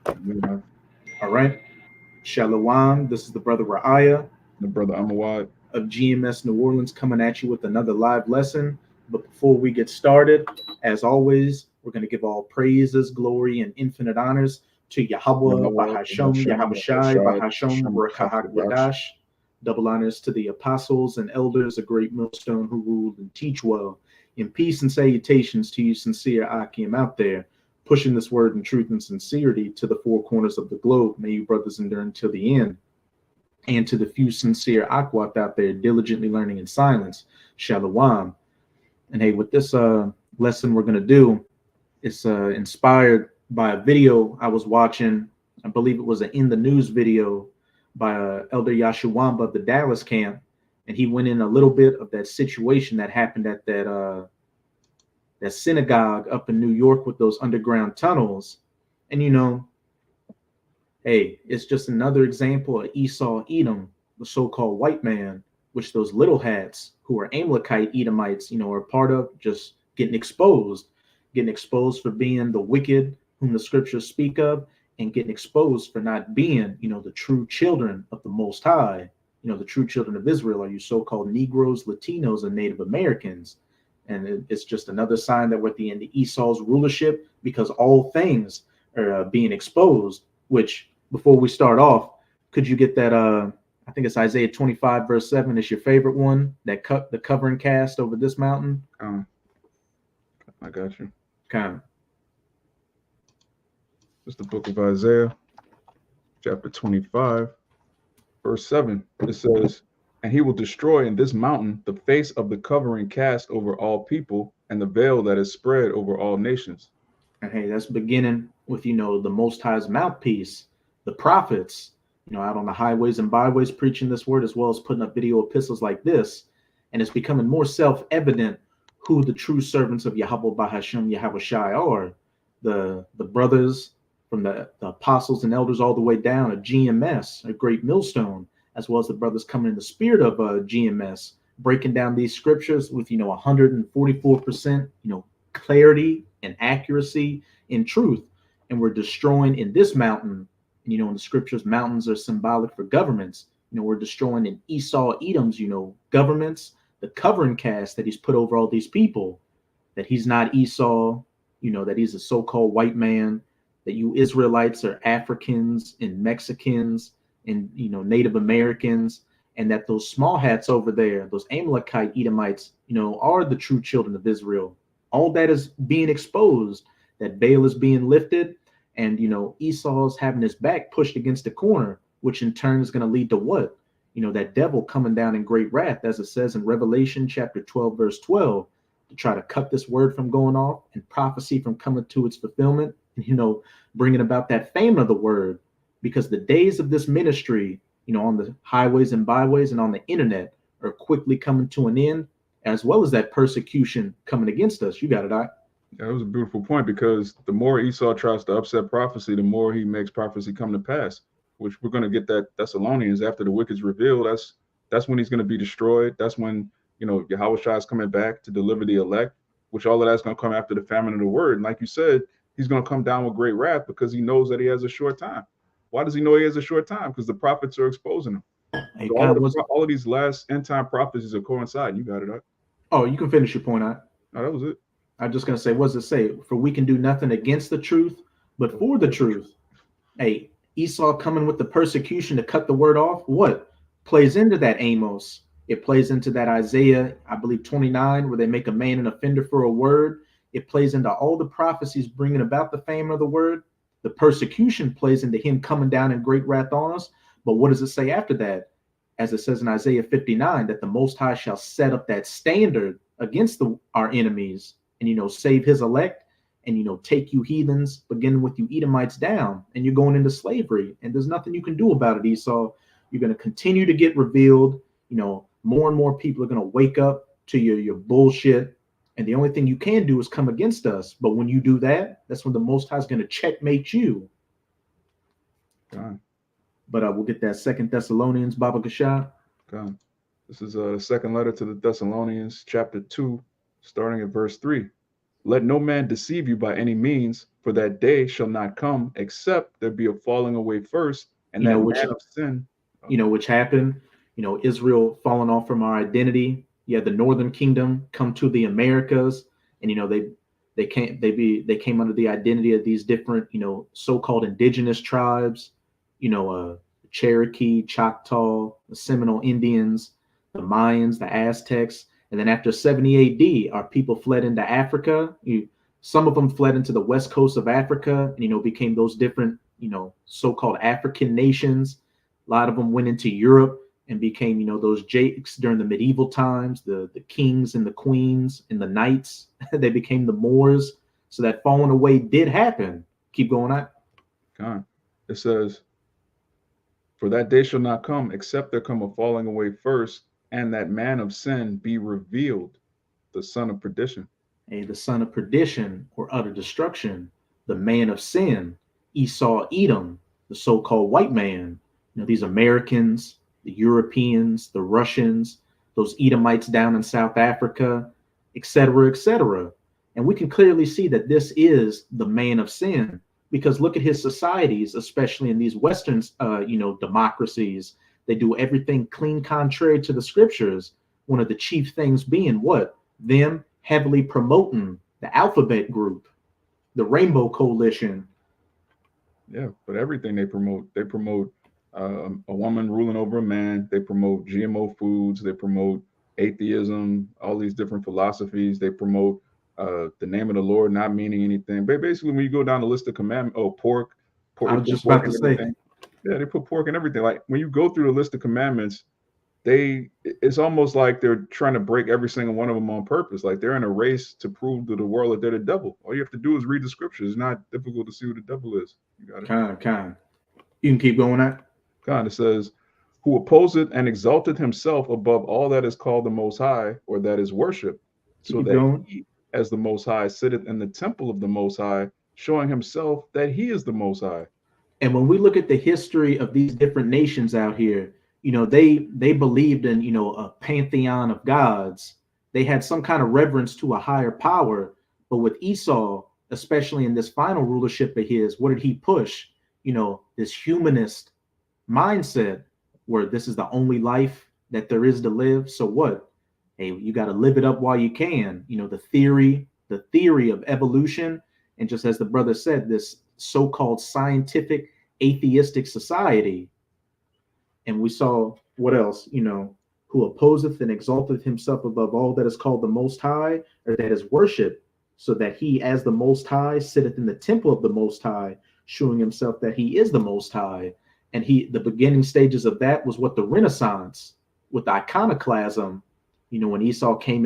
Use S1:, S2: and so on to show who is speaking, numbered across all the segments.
S1: Yeah,
S2: All right. Shalawam. This is the brother Ra'aya
S1: the brother Amawad.
S2: of GMS New Orleans coming at you with another live lesson. But before we get started, as always, we're going to give all praises, glory, and infinite honors to Yahawah,
S1: Yahweh,
S2: Bahasham,
S1: bahasham,
S2: Yahawashi,
S1: Yahawashi,
S2: Bahasham,
S1: bahasham,
S2: Rakahak
S1: Yahawashi.
S2: Wadash. Double honors to the apostles and elders, a great millstone who ruled and teach well. In peace and salutations to you, sincere Akim out there, pushing this word in truth and sincerity to the four corners of the globe. May you brothers endure until the end, and to the few sincere Akwat out there diligently learning in silence, Shalawam. And hey, with this lesson we're going to do, it's inspired by a video I was watching. I believe it was an In the News video by Elder Yashawamba of the Dallas camp. And he went in a little bit of that situation that happened at that synagogue up in New York with those underground tunnels. And hey, it's just another example of Esau Edom, the so-called white man, which those little hats who are Amalekite Edomites, are part of, just getting exposed for being the wicked whom the scriptures speak of, and getting exposed for not being, the true children of the Most High. The true children of Israel are you so-called Negroes, Latinos, and Native Americans. And it's just another sign that we're at the end of Esau's rulership, because all things are being exposed. Which, before we start off, could you get that? I think it's Isaiah 25 verse 7. It's your favorite one. That cut the covering cast over this mountain.
S1: Um, I got you.
S2: Kind of.
S1: It's the book of Isaiah, chapter 25, verse 7. It says, "And he will destroy in this mountain the face of the covering cast over all people, and the veil that is spread over all nations."
S2: And hey, that's beginning with the Most High's mouthpiece, the prophets. Out on the highways and byways preaching this word, as well as putting up video epistles like this. And it's becoming more self-evident who the true servants of Yahawah Bahasham Yahawashi are. The brothers from the apostles and elders all the way down, a GMS, a great millstone, as well as the brothers coming in the spirit of GMS, breaking down these scriptures with 144% clarity and accuracy and truth. And we're destroying in this mountain. In the scriptures, mountains are symbolic for governments. We're destroying in Esau Edom's governments, the covering cast that he's put over all these people, that he's not Esau, that he's a so-called white man, that you Israelites are Africans and Mexicans and Native Americans, and that those small hats over there, those Amalekite Edomites, are the true children of Israel. All that is being exposed, that veil is being lifted, and Esau's having his back pushed against the corner, which in turn is going to lead to what? That devil coming down in great wrath, as it says in Revelation chapter 12, verse 12, to try to cut this word from going off and prophecy from coming to its fulfillment, and bringing about that fame of the word. Because the days of this ministry, on the highways and byways and on the internet, are quickly coming to an end, as well as that persecution coming against us. You got it,
S1: That was a beautiful point, because the more Esau tries to upset prophecy, the more he makes prophecy come to pass, which we're going to get that Thessalonians after the wicked's revealed. That's when he's going to be destroyed. That's when, Yahawashi is coming back to deliver the elect, which all of that's going to come after the famine of the word. And like you said, he's going to come down with great wrath because he knows that he has a short time. Why does he know he has a short time? Because the prophets are exposing him.
S2: Hey,
S1: So all of these last end time prophecies are coinciding. You got it up.
S2: Oh, you can finish your point,
S1: No, that was it.
S2: I'm just going to say, what does it say? For we can do nothing against the truth, but for the truth. Hey, Esau coming with the persecution to cut the word off. What plays into that Amos? It plays into that Isaiah, I believe 29, where they make a man an offender for a word. It plays into all the prophecies bringing about the fame of the word. The persecution plays into him coming down in great wrath on us. But what does it say after that? As it says in Isaiah 59, that the Most High shall set up that standard against our enemies, and save his elect, and take you heathens, beginning with you Edomites, down, and you're going into slavery, and there's nothing you can do about it, Esau. You're going to continue to get revealed. More and more people are going to wake up to your bullshit, and the only thing you can do is come against us. But when you do that, that's when the Most High is going to checkmate you.
S1: God.
S2: But we'll get that Second Thessalonians, Baba Kasha.
S1: God. This is the second letter to the Thessalonians, chapter 2, starting at verse 3. "Let no man deceive you by any means, For that day shall not come except there be a falling away first, and
S2: You know,
S1: that
S2: which
S1: man of sin.
S2: which happened. Israel falling off from our identity. You had the Northern Kingdom come to the Americas, and they came under the identity of these different so-called indigenous tribes. Cherokee, Choctaw, the Seminole Indians, the Mayans, the Aztecs, and then after 70 A.D., our people fled into Africa. Some of them fled into the west coast of Africa, and became those different so-called African nations. A lot of them went into Europe and became those jakes during the medieval times, the kings and the queens and the knights. They became the Moors. So that falling away did happen. Keep going on.
S1: God. It says, for that day shall not come except there come a falling away first, and that man of sin be revealed, the son of perdition.
S2: The son of perdition or utter destruction, the man of sin, Esau, Edom, the so-called white man. These Americans, the Europeans, the Russians, those Edomites down in South Africa, etc., etc. And we can clearly see that this is the man of sin, because look at his societies, especially in these Western, democracies. They do everything clean contrary to the scriptures. One of the chief things being what? Them heavily promoting the alphabet group, the Rainbow Coalition.
S1: Yeah, but everything they promote a woman ruling over a man. They promote GMO foods. They promote atheism, all these different philosophies. They promote the name of the Lord not meaning anything. But basically, when you go down the list of commandments, pork,
S2: I was just about to say.
S1: Yeah, they put pork in everything. Like when you go through the list of commandments, it's almost like they're trying to break every single one of them on purpose. Like they're in a race to prove to the world that they're the devil. All you have to do is read the scriptures. It's not difficult to see who the devil is. You got it.
S2: Kind. You can keep going on.
S1: God, it says, who opposeth and exalted himself above all that is called the Most High, or that is worship, so that he, as the Most High, sitteth in the temple of the Most High, showing himself that he is the Most High.
S2: And when we look at the history of these different nations out here, they believed in a pantheon of gods. They had some kind of reverence to a higher power. But with Esau, especially in this final rulership of his, what did he push? This humanist mindset where this is the only life that there is to live. So what? Hey, you got to live it up while you can. The theory of evolution, and just as the brother said, this so-called scientific atheistic society. And we saw what else? Who opposeth and exalteth himself above all that is called the Most High, or that is worship, so that he, as the Most High, sitteth in the temple of the Most High, showing himself that he is the Most High. And the beginning stages of that was what the Renaissance, with the iconoclasm, when Esau came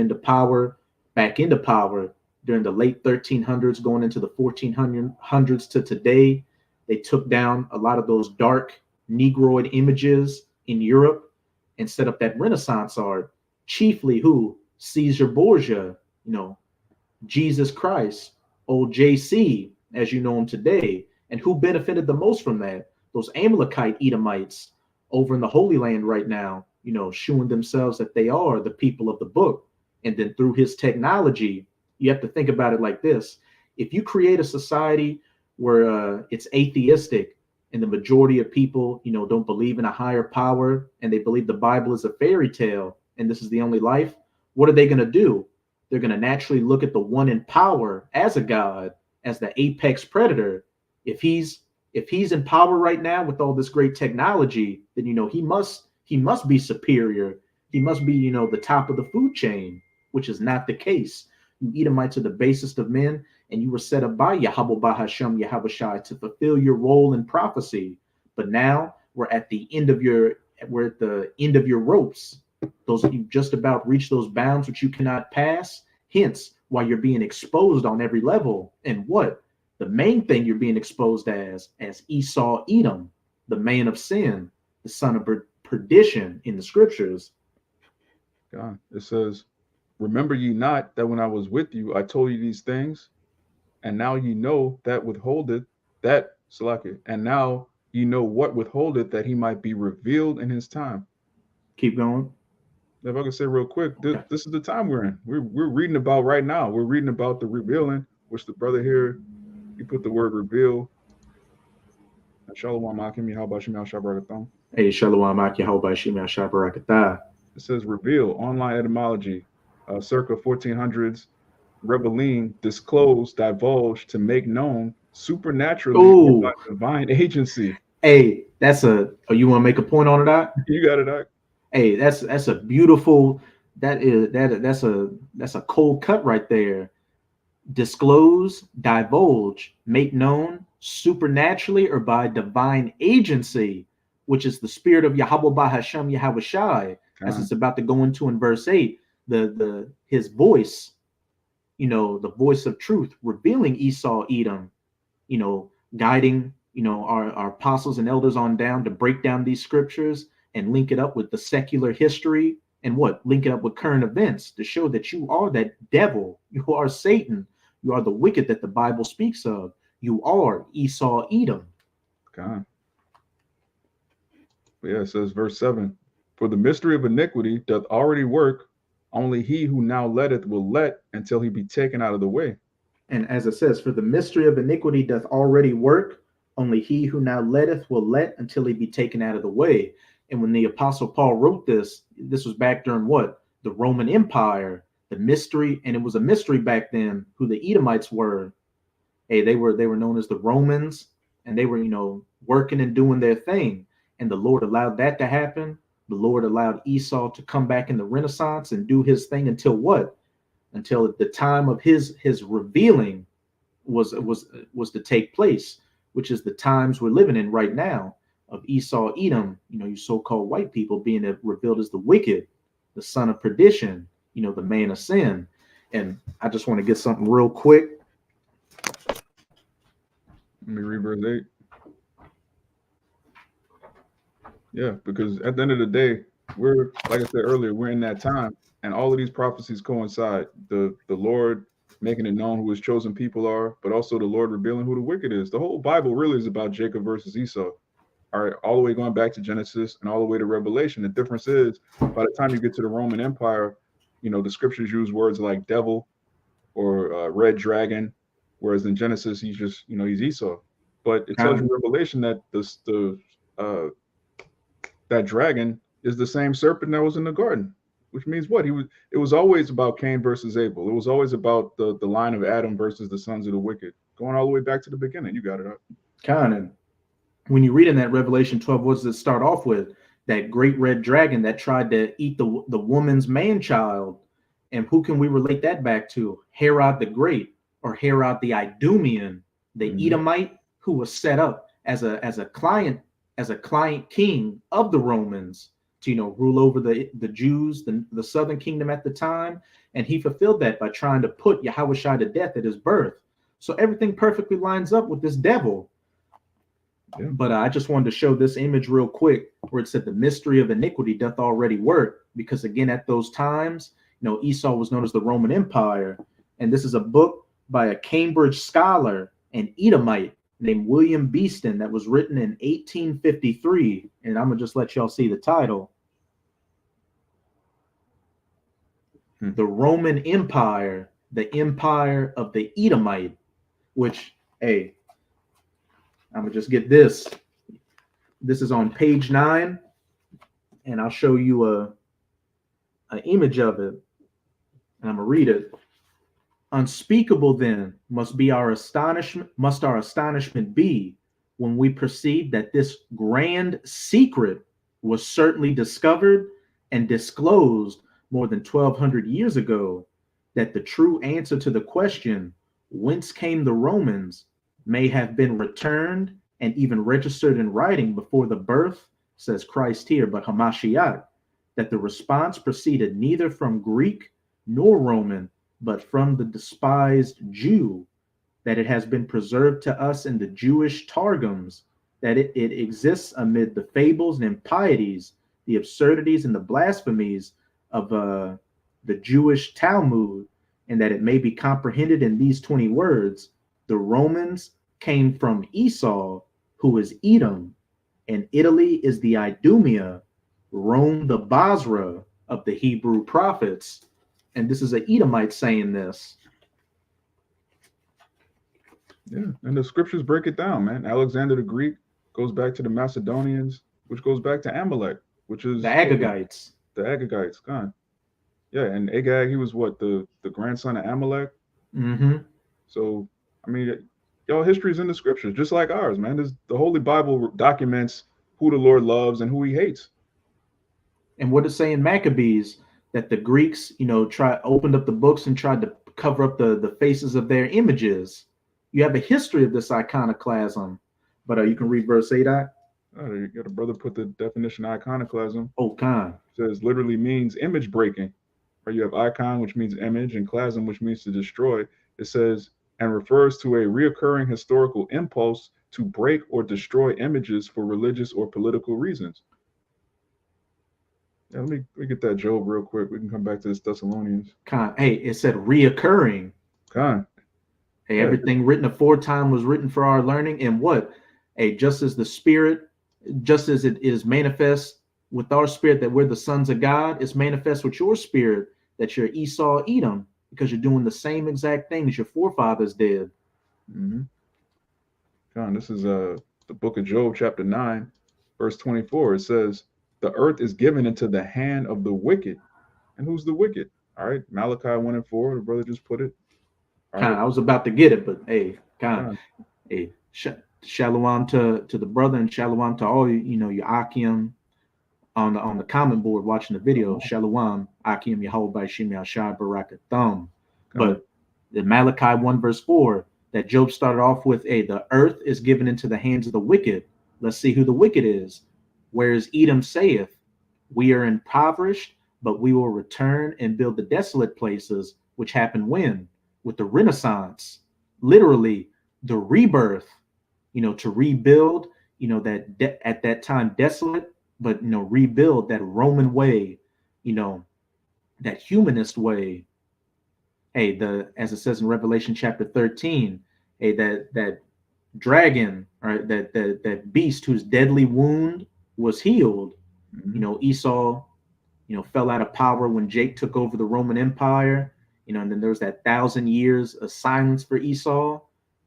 S2: back into power during the late 1300s, going into the 1400s to today. They took down a lot of those dark Negroid images in Europe and set up that Renaissance art, chiefly who? Caesar Borgia, Jesus Christ, old JC, as you know him today. And who benefited the most from that? Those Amalekite Edomites over in the Holy Land right now, showing themselves that they are the people of the book. And then through his technology, you have to think about it like this. If you create a society where it's atheistic and the majority of people, don't believe in a higher power, and they believe the Bible is a fairy tale and this is the only life, what are they going to do? They're going to naturally look at the one in power as a god, as the apex predator. If he's in power right now with all this great technology, then he must be superior. He must be the top of the food chain, which is not the case. You Edomites are the basest of men, and you were set up by YAHAWAH, bahasham, YAHAWASHI to fulfill your role in prophecy. But now we're at the end of your ropes. You've just about reached those bounds which you cannot pass. Hence, why you're being exposed on every level. And what? The main thing you're being exposed as Esau, Edom, the man of sin, the son of perdition in the scriptures.
S1: God, it says, remember ye not that when I was with you, I told you these things, and now ye know that withholdeth that, Salaki, and now ye know what withholdeth, that he might be revealed in his time.
S2: Keep going.
S1: If I could say real quick, this is the time we're in. We're reading about right now. We're reading about the revealing, which the brother here He put the word reveal. Shalawam Akim YAHAWASHI Shabaratam.
S2: Hey, Shalawam, YAHAWASHI, Shabarakatah.
S1: It says reveal, online etymology, circa 1400s, revealing, disclose, divulge, to make known, supernaturally or by
S2: Oh,
S1: divine agency.
S2: hey, that's a. Oh, you want to make a point on that?
S1: You got it, Doc.
S2: Hey, that's a beautiful. That's a cold cut right there. Disclose, divulge, make known, supernaturally or by divine agency, which is the spirit of Yahawah bahasham YAHAWASHI, as it's about to go into in verse 8. The his voice, the voice of truth, revealing Esau, Edom, guiding, our apostles and elders on down to break down these scriptures and link it up with the secular history and link it up with current events to show that you are that devil, you are Satan, you are the wicked that the Bible speaks of, you are Esau, Edom.
S1: God. Yeah, it says verse 7. For the mystery of iniquity doth already work, only he who now letteth will let until he be taken out of the way.
S2: And as it says, for the mystery of iniquity doth already work, only he who now letteth will let until he be taken out of the way. And when the Apostle Paul wrote this was back during the Roman Empire, the mystery, and it was a mystery back then who the Edomites were. Hey, they were known as the Romans, and they were, working and doing their thing. And the Lord allowed that to happen. The Lord allowed Esau to come back in the Renaissance and do his thing until until the time of his revealing was to take place, which is the times we're living in right now of Esau, Edom, you so-called white people being revealed as the wicked, the son of perdition, the man of sin. And I just want to get something real quick.
S1: Let me read verse 8. Yeah, because at the end of the day, we're, like I said earlier, we're in that time, and all of these prophecies coincide. The Lord making it known who his chosen people are, but also the Lord revealing who the wicked is. The whole Bible really is about Jacob versus Esau. All right, all the way going back to Genesis and all the way to Revelation. The difference is, by the time you get to the Roman Empire, the scriptures use words like devil or red dragon, whereas in Genesis he's just, he's Esau. But it tells you in Revelation that that dragon is the same serpent that was in the garden, which means what? It was always about Cain versus Abel. It was always about the line of Adam versus the sons of the wicked, going all the way back to the beginning. You got it up.
S2: Kind. When you read in that Revelation 12, what does it start off with? That great red dragon that tried to eat the woman's man child. And who can we relate that back to? Herod the Great, or Herod the Idumean, the Edomite, who was set up as a client king of the Romans to rule over the Jews, the southern kingdom at the time. And he fulfilled that by trying to put YAHAWASHI to death at his birth. So everything perfectly lines up with this devil. Yeah. But I just wanted to show this image real quick where it said the mystery of iniquity doth already work, because again, at those times, Esau was known as the Roman Empire. And this is a book by a Cambridge scholar and Edomite named William Beeston that was written in 1853. And I'm going to just let y'all see the title. The Roman Empire, the Empire of the Edomite, which, hey, I'm going to just get this. This is on page 9, and I'll show you an image of it, and I'm going to read it. Unspeakable then must our astonishment be when we perceive that this grand secret was certainly discovered and disclosed more than 1,200 years ago, that the true answer to the question, whence came the Romans, may have been returned and even registered in writing before the birth, says Christ here, but Hamashiach, that the response proceeded neither from Greek nor Roman, but from the despised Jew, that it has been preserved to us in the Jewish Targums, that it exists amid the fables and impieties, the absurdities and the blasphemies of the Jewish Talmud, and that it may be comprehended in these 20 words. The Romans came from Esau, who is Edom, and Italy is the Idumea, Rome the Basra of the Hebrew prophets. And this is an Edomite saying this.
S1: Yeah, and the scriptures break it down, man. Alexander the Greek goes back to the Macedonians, which goes back to Amalek, which
S2: The
S1: is what
S2: Agagites.
S1: the Agagites. God, yeah, and Agag, he was what the grandson of Amalek.
S2: Mm-hmm.
S1: So, I mean, y'all history is in the scriptures, just like ours, man. The Holy Bible documents who the Lord loves and who He hates.
S2: And what it's saying Maccabees that the Greeks, opened up the books and tried to cover up the faces of their images. You have a history of this iconoclasm, but you can read verse 8.
S1: You got a brother put the definition of iconoclasm.
S2: Oh, kind.
S1: It says literally means image breaking. Or you have icon, which means image, and clasm, which means to destroy. It says and refers to a reoccurring historical impulse to break or destroy images for religious or political reasons. Yeah, let me get that Job real quick. We can come back to this Thessalonians.
S2: Hey, it said reoccurring.
S1: Con.
S2: Hey,
S1: Yeah.
S2: everything written aforetime was written for our learning. And what? Hey, just as the spirit, just as it is manifest with our spirit that we're the sons of God, it's manifest with your spirit that you're Esau, Edom, because you're doing the same exact things your forefathers did.
S1: Mm-hmm. Con, this is the book of Job, chapter 9, verse 24. It says, the earth is given into the hand of the wicked. And who's the wicked? All right, Malachi 1 and 4, the brother just put it. All right.
S2: I was about to get it, but hey,
S1: Con.
S2: hey, shalom to the brother and shalom to all your Akim on the comment board watching the video. Shalawam, Akim, YAHAWASHI, Shai Barakathum. But the Malachi 1 verse 4 that Job started off with, the earth is given into the hands of the wicked. Let's see who the wicked is. Whereas Edom saith, we are impoverished, but we will return and build the desolate places, which happened when? With the Renaissance. Literally, the rebirth, to rebuild, that at that time desolate, but rebuild that Roman way, that humanist way. Hey, as it says in Revelation chapter 13, hey, that dragon, right, that beast whose deadly wound was healed.
S1: Mm-hmm.
S2: Esau, fell out of power when Jake took over the Roman Empire. And then there was that 1,000 years of silence for Esau,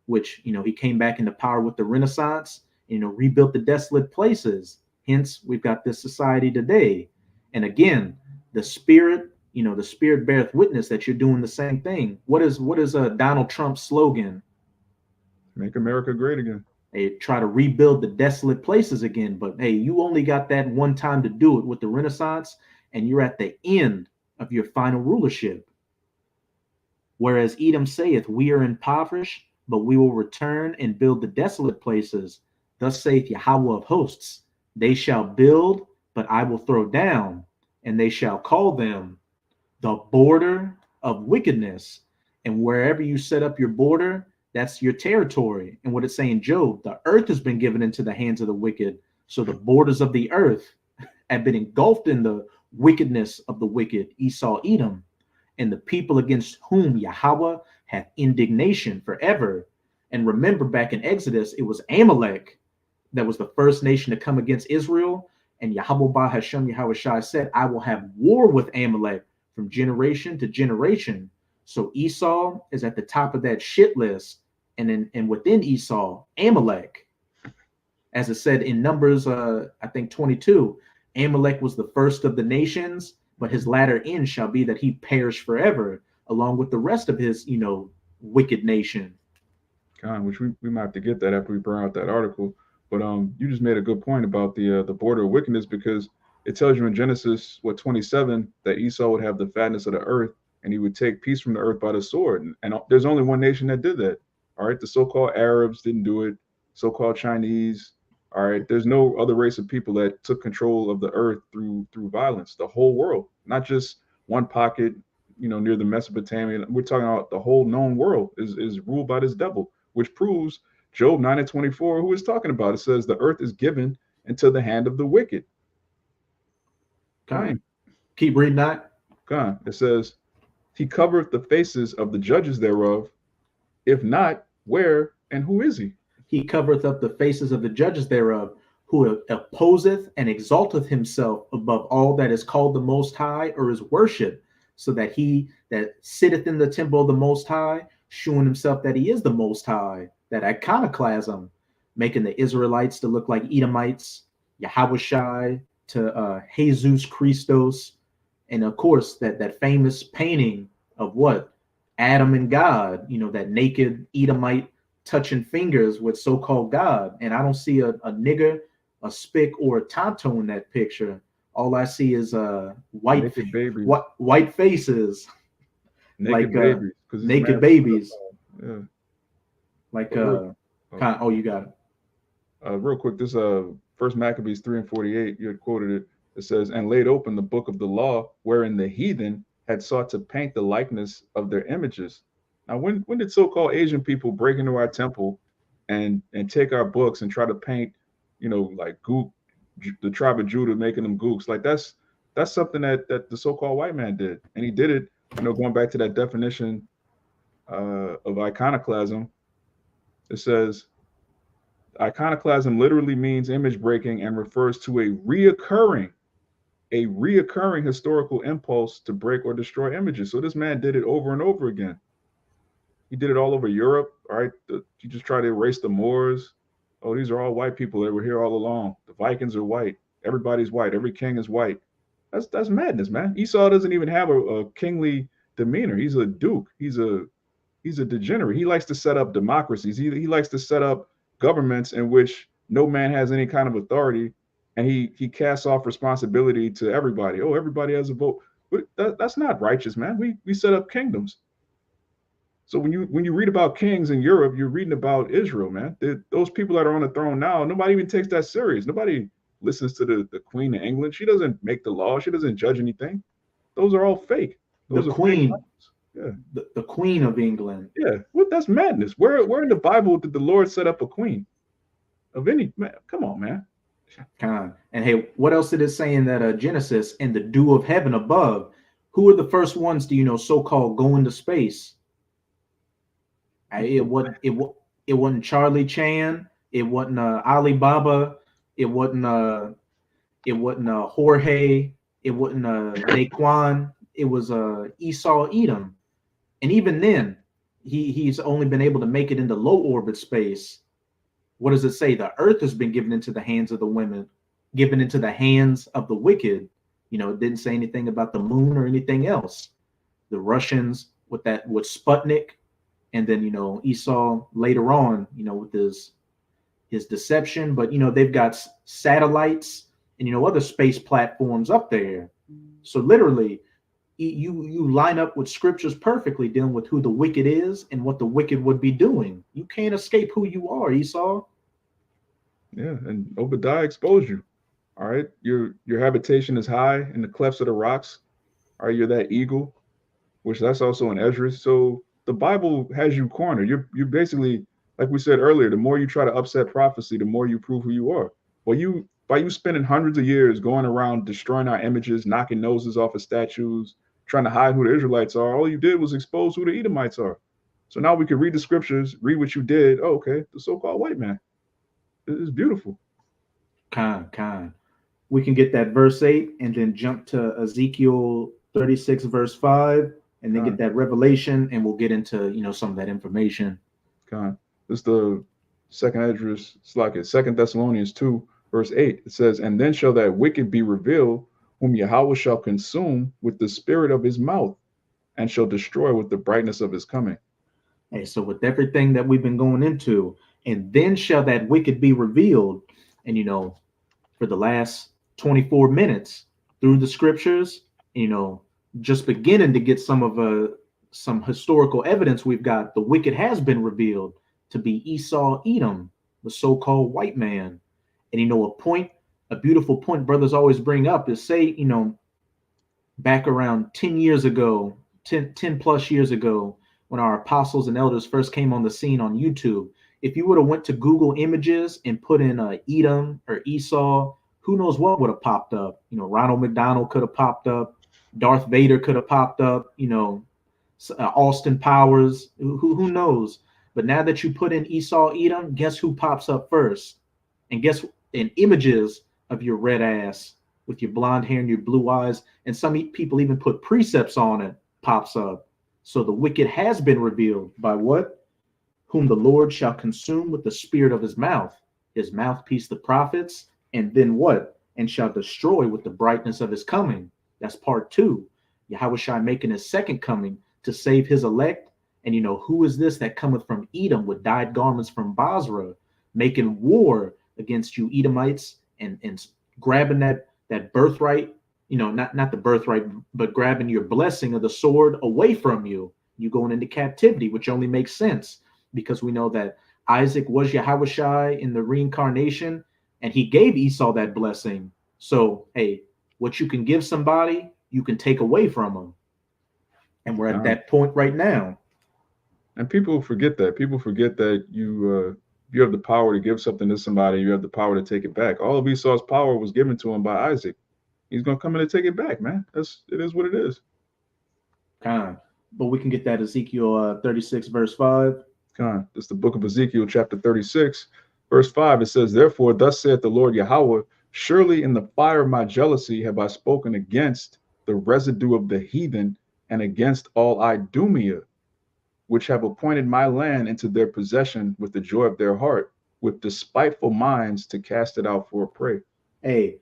S2: which he came back into power with the Renaissance. Rebuilt the desolate places. Hence, we've got this society today. And again, the spirit beareth witness that you're doing the same thing. What is Donald Trump's slogan?
S1: Make America great again.
S2: They try to rebuild the desolate places again. But hey, you only got that one time to do it with the Renaissance, and you're at the end of your final rulership. Whereas Edom saith, we are impoverished, but we will return and build the desolate places. Thus saith Yahawah of hosts, they shall build, but I will throw down, and they shall call them the border of wickedness. And wherever you set up your border, that's your territory. And what it's saying, Job, the earth has been given into the hands of the wicked. So the borders of the earth have been engulfed in the wickedness of the wicked, Esau, Edom, and the people against whom Yahawah hath indignation forever. And remember, back in Exodus, it was Amalek that was the first nation to come against Israel. And Yahawah bahasham YAHAWASHI said, I will have war with Amalek from generation to generation. So Esau is at the top of that shit list. And within Esau, Amalek, as it said in Numbers, I think 22, Amalek was the first of the nations, but his latter end shall be that he perish forever, along with the rest of his, wicked nation.
S1: Which we might have to get that after we burn out that article. But you just made a good point about the border of wickedness, because it tells you in Genesis 27 that Esau would have the fatness of the earth, and he would take peace from the earth by the sword. And there's only one nation that did that. All right, the so-called Arabs didn't do it. So-called Chinese. All right, there's no other race of people that took control of the earth through violence. The whole world, not just one pocket, near the Mesopotamia. We're talking about the whole known world is ruled by this devil, which proves Job 9 and 24, who is talking about. It says the earth is given into the hand of the wicked.
S2: Okay. Keep reading that.
S1: Okay. It says, he covereth the faces of the judges thereof. If not, where and who is he?
S2: He covereth up the faces of the judges thereof, who opposeth and exalteth himself above all that is called the Most High or is worship, so that he that sitteth in the temple of the Most High, shewing himself that he is the Most High. that iconoclasm, making the Israelites to look like Edomites, YAHAWASHI to Jesus Christos, and of course that famous painting of what? Adam and God, that naked Edomite touching fingers with so-called God. And I don't see a nigger, a spick, or a tonto in that picture. All I see is white
S1: babies.
S2: white faces.
S1: Naked babies.
S2: Naked babies.
S1: Yeah.
S2: Like you got it.
S1: Real quick, this First Maccabees 3 and 48, you had quoted it. It says, and laid open the book of the law, wherein the heathen had sought to paint the likeness of their images. Now, when did so-called Asian people break into our temple and take our books and try to paint, like gook, the tribe of Judah, making them gooks? Like that's something that the so-called white man did, and he did it. Going back to that definition of iconoclasm, it says iconoclasm literally means image breaking and refers to a reoccurring historical impulse to break or destroy images. So this man did it over and over again. He did it all over Europe. All right. He just tried to erase the Moors. Oh, these are all white people that were here all along. The Vikings are white. Everybody's white. Every king is white. That's madness, man. Esau doesn't even have a kingly demeanor. He's a duke. He's a degenerate. He likes to set up democracies. He likes to set up governments in which no man has any kind of authority, and he casts off responsibility to everybody. Oh, everybody has a vote. But that's not righteous, man. We set up kingdoms. So when you read about kings in Europe, you're reading about Israel, man. Those people that are on the throne now, nobody even takes that serious. Nobody listens to the Queen of England. She doesn't make the law. She doesn't judge anything. Those are all fake. Those
S2: the Queen.
S1: Yeah.
S2: The Queen of England.
S1: Yeah. That's madness. Where in the Bible did the Lord set up a queen of any man? Come on, man.
S2: And hey, what else did it say in that Genesis? And the dew of heaven above. Who are the first ones to so-called go into space? It wasn't Charlie Chan. It wasn't Alibaba. It wasn't Jorge. It wasn't Daquan. It was Esau Edom. And even then, he's only been able to make it into low orbit space. What does it say? The earth has been given into the hands of the women, given into the hands of the wicked. It didn't say anything about the moon or anything else. The Russians with Sputnik, and then Esau later on, with his deception. But they've got satellites and other space platforms up there. So literally, you line up with scriptures perfectly dealing with who the wicked is and what the wicked would be doing. You can't escape who you are, Esau.
S1: Yeah, and Obadiah exposed you. All right, your habitation is high in the clefts of the rocks. All right, you're that eagle, which that's also in Esdras. So the Bible has you cornered. You're basically, like we said earlier, the more you try to upset prophecy, the more you prove who you are. Well, by you spending hundreds of years going around destroying our images, knocking noses off of statues, trying to hide who the Israelites are, all you did was expose who the Edomites are. So now we can read the scriptures, read what you did. Oh, okay, the so-called white man. It's beautiful.
S2: We can get that verse 8 and then jump to Ezekiel 36 verse 5 and then get that revelation, and we'll get into some of that information.
S1: This is the second Esdras, it's like it, 2 Thessalonians 2 verse 8. It says, and then shall that wicked be revealed, whom Yahweh shall consume with the spirit of his mouth, and shall destroy with the brightness of his coming.
S2: Hey, so with everything that we've been going into, and then shall that wicked be revealed, and for the last 24 minutes through the scriptures, just beginning to get some historical evidence, we've got the wicked has been revealed to be Esau Edom, the so-called white man. And a beautiful point brothers always bring up is, say, back around 10 years ago, 10 plus years ago, when our apostles and elders first came on the scene on YouTube, if you would have went to Google Images and put in Edom or Esau, who knows what would have popped up? Ronald McDonald could have popped up. Darth Vader could have popped up. Austin Powers. Who knows? But now that you put in Esau Edom, guess who pops up first? And guess in images of your red ass with your blonde hair and your blue eyes, and some people even put precepts on it, pops up. So the wicked has been revealed by what? whom the Lord shall consume with the spirit of his mouthpiece, the prophets, and then what? And shall destroy with the brightness of his coming. That's part two. Yahawashi making his second coming to save his elect. And who is this that cometh from Edom with dyed garments from Basra, making war against you Edomites and grabbing that birthright, not the birthright, but grabbing your blessing of the sword away from you. You going into captivity, which only makes sense because we know that Isaac was Yahawashi in the reincarnation, and he gave Esau that blessing. So, hey, what you can give somebody, you can take away from them. And we're at that point right now.
S1: And people forget that. People forget that you have the power to give something to somebody. You have the power to take it back. All of Esau's power was given to him by Isaac. He's going to come in and take it back, man. It is what it is.
S2: But we can get that Ezekiel 36, verse 5.
S1: It's the book of Ezekiel, chapter 36, verse 5. It says, therefore, thus saith the Lord Yahawah, surely in the fire of my jealousy have I spoken against the residue of the heathen and against all Idumea, which have appointed my land into their possession with the joy of their heart, with despiteful minds to cast it out for a prey.
S2: Hey,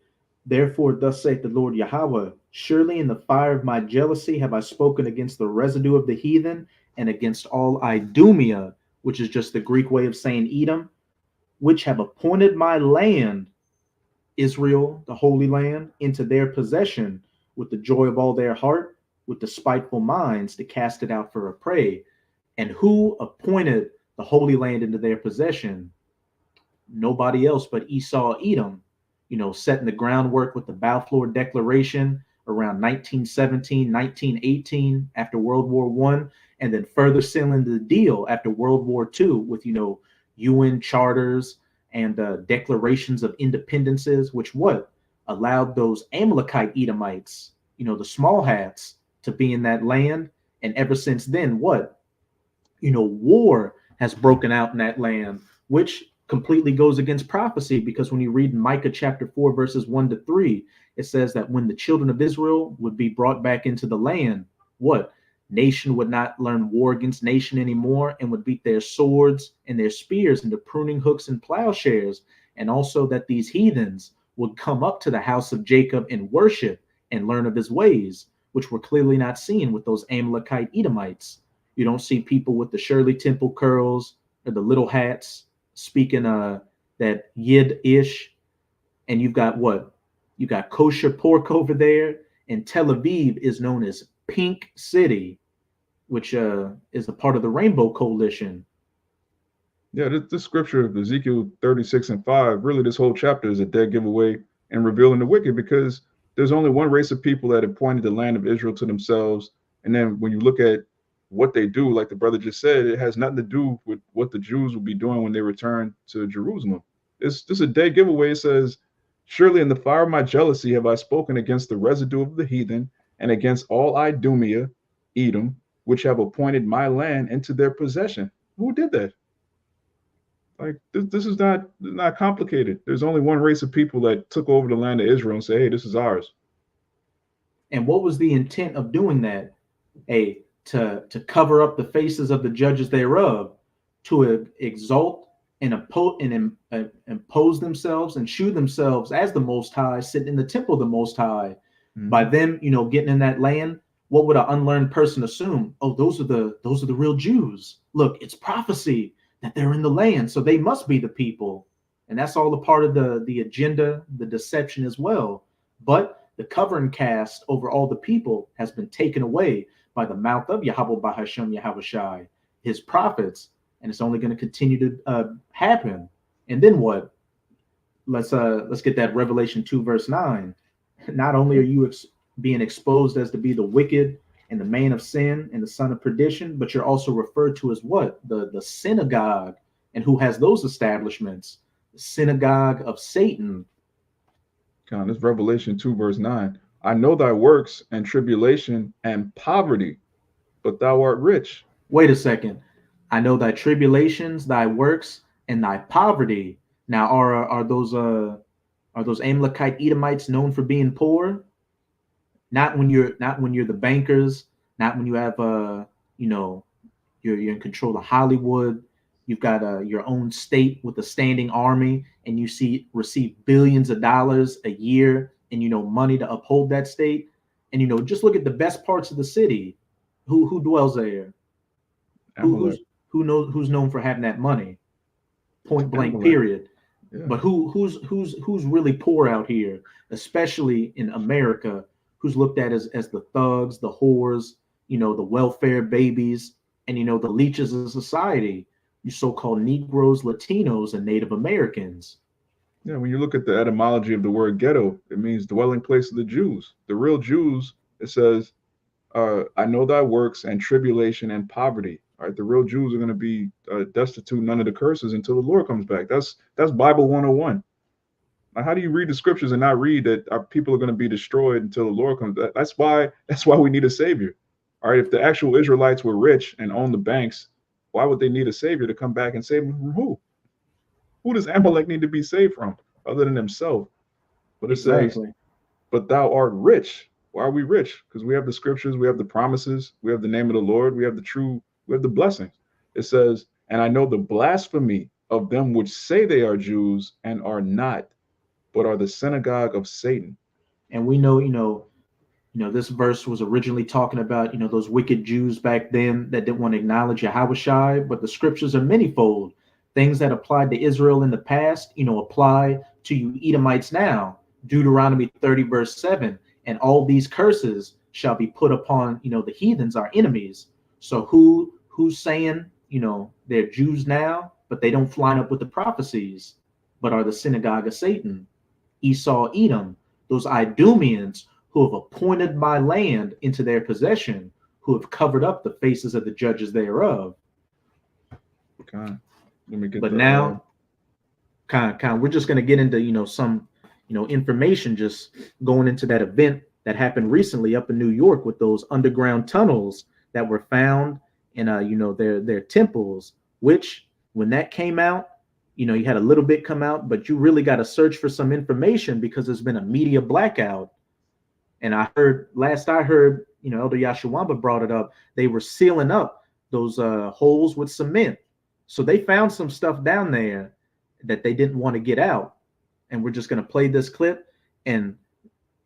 S2: therefore, thus saith the Lord Yahawah, surely in the fire of my jealousy have I spoken against the residue of the heathen and against all Idumea, which is just the Greek way of saying Edom, which have appointed my land, Israel, the Holy Land, into their possession with the joy of all their heart, with despiteful minds to cast it out for a prey. And who appointed the Holy Land into their possession? Nobody else but Esau, Edom, setting the groundwork with the Balfour Declaration around 1917, 1918 after World War I, and then further sealing the deal after World War II with, UN charters and declarations of independences, which allowed those Amalekite Edomites, the small hats, to be in that land. And ever since then, war has broken out in that land, which completely goes against prophecy, because when you read Micah chapter 4, verses 1-3, it says that when the children of Israel would be brought back into the land, nation would not learn war against nation anymore and would beat their swords and their spears into pruning hooks and plowshares. And also that these heathens would come up to the house of Jacob and worship and learn of his ways, which were clearly not seen with those Amalekite Edomites. You don't see people with the Shirley Temple curls or the little hats speaking that Yid-ish. And you've got You got kosher pork over there. And Tel Aviv is known as Pink City, which is a part of the Rainbow Coalition.
S1: Yeah, this scripture of Ezekiel 36 and 5, really this whole chapter is a dead giveaway and revealing the wicked, because there's only one race of people that appointed the land of Israel to themselves. And then when you look at what they do, like the brother just said, it has nothing to do with what the Jews will be doing when they return to Jerusalem. It's just a dead giveaway. It says, surely in the fire of my jealousy have I spoken against the residue of the heathen and against all Idumea, Edom, which have appointed my land into their possession. Who did that? Like, this is not complicated. There's only one race of people that took over the land of Israel and say, hey, this is ours.
S2: And what was the intent of doing that? To cover up the faces of the judges thereof, to exalt and impose themselves and shew themselves as the Most High, sitting in the temple of the Most High. Mm-hmm. By them, getting in that land, what would an unlearned person assume? Oh, those are the real Jews. Look, it's prophecy that they're in the land, so they must be the people. And that's all a part of the agenda, the deception as well. But the covering cast over all the people has been taken away by the mouth of YAHAWAH bahasham YAHAWASHI, his prophets, and it's only going to continue to happen. And then what? Let's get that Revelation 2 verse 9. Not only are you being exposed as to be the wicked and the man of sin and the son of perdition, but you're also referred to as the synagogue. And who has those establishments? The synagogue of Satan.
S1: God, this Revelation 2 verse 9. I know thy works and tribulation and poverty, but thou art rich.
S2: Wait a second. I know thy tribulations, thy works, and thy poverty. Now, are those Amalekite Edomites known for being poor? Not when you're the bankers, not when you have you're in control of Hollywood You've got your own state with a standing army, and you receive billions of dollars a year, and money to uphold that state. And just look at the best parts of the city. Who dwells there?
S1: Amalek.
S2: Who's known for having that money? Point blank.
S1: Amalek.
S2: Period.
S1: Yeah.
S2: But who's really poor out here, especially in America? Who's looked at as the thugs, the whores, the welfare babies, and the leeches of society, you so-called Negroes, Latinos, and Native Americans.
S1: Yeah, when you look at the etymology of the word ghetto, it means dwelling place of the Jews. The real Jews, it says, I know thy works and tribulation and poverty. All right, the real Jews are going to be destitute, none of the curses until the Lord comes back. That's Bible 101. Now, how do you read the scriptures and not read that our people are going to be destroyed until the Lord comes back? That's why we need a savior. All right, if the actual Israelites were rich and owned the banks, why would they need a savior to come back and save them from who? Who does Amalek need to be saved from other than himself? But it says, but thou art rich. Why are we rich? Because we have the scriptures, we have the promises, we have the name of the Lord, we have the blessings. It says, and I know the blasphemy of them which say they are Jews and are not, but are the synagogue of Satan.
S2: And we know, this verse was originally talking about, those wicked Jews back then that didn't want to acknowledge YAHAWASHI, but the scriptures are manifold. Things that applied to Israel in the past, apply to you Edomites now. Deuteronomy 30 verse 7, and all these curses shall be put upon, the heathens, our enemies. So who's saying, they're Jews now, but they don't line up with the prophecies, but are the synagogue of Satan? Esau, Edom, those Idumeans who have appointed my land into their possession, who have covered up the faces of the judges thereof.
S1: Okay. Let me get
S2: but now, we're just going to get into, some, information just going into that event that happened recently up in New York with those underground tunnels that were found in, their temples, which when that came out, you had a little bit come out, but you really got to search for some information because there's been a media blackout. And last I heard, Elder Yashawamba brought it up, they were sealing up those holes with cement. So they found some stuff down there that they didn't want to get out. And we're just going to play this clip. And